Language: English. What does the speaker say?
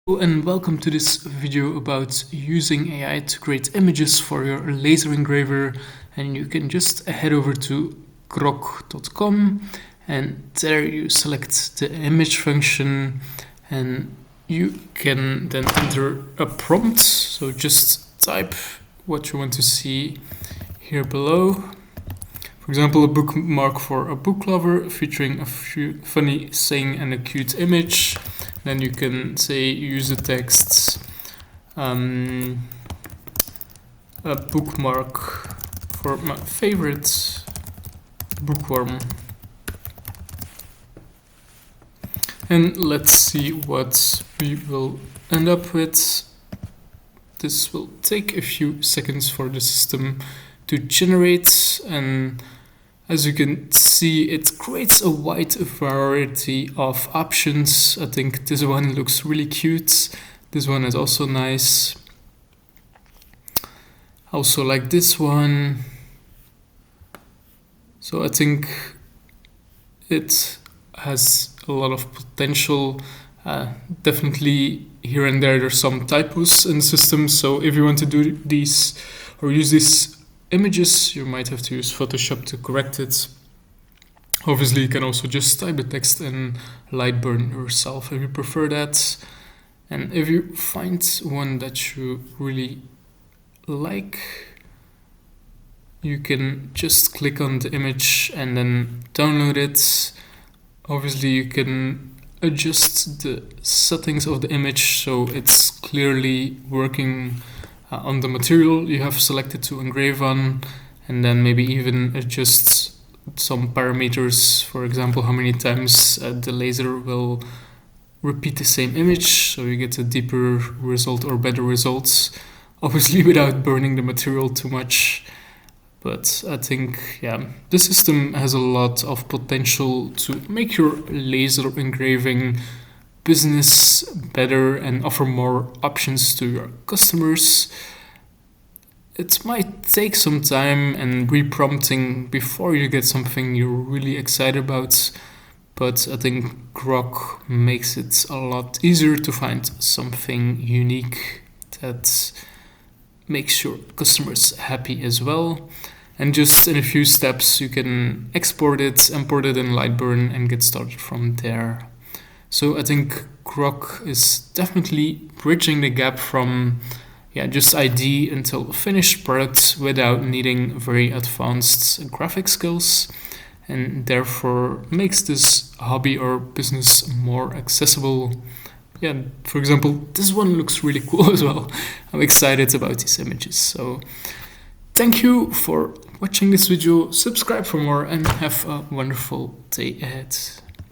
Hello and welcome to this video about using AI to create images for your laser engraver. And you can just head over to grok.com and there you select the image function and you can then enter a prompt. So just type what you want to see here below. For example, a bookmark for a book lover featuring a few funny saying and a cute image. Then you can say use the text a bookmark for my favorite bookworm. And let's see what we will end up with. This will take a few seconds for the system to generate, and as you can see, it creates a wide variety of options. I think this one looks really cute. This one is also nice. Also like this one. So I think it has a lot of potential. Definitely here and there's some typos in the system. So if you want to do these or use these images, you might have to use Photoshop to correct it. Obviously, you can also just type the text in Lightburn yourself if you prefer that. And if you find one that you really like, you can just click on the image and then download it. Obviously, you can adjust the settings of the image so it's clearly working on the material you have selected to engrave on, and then maybe even adjust some parameters, for example how many times the laser will repeat the same image so you get a deeper result or better results, obviously without burning the material too much. But I think the system has a lot of potential to make your laser engraving business better and offer more options to your customers. It might take some time and reprompting before you get something you're really excited about, but I think Grok makes it a lot easier to find something unique that makes your customers happy as well. And just in a few steps you can export it, import it in Lightburn and get started from there. So I think Grok is definitely bridging the gap from just ID until finished product without needing very advanced graphic skills, and therefore makes this hobby or business more accessible. For example, this one looks really cool as well. I'm excited about these images. So thank you for watching this video, subscribe for more, and have a wonderful day ahead.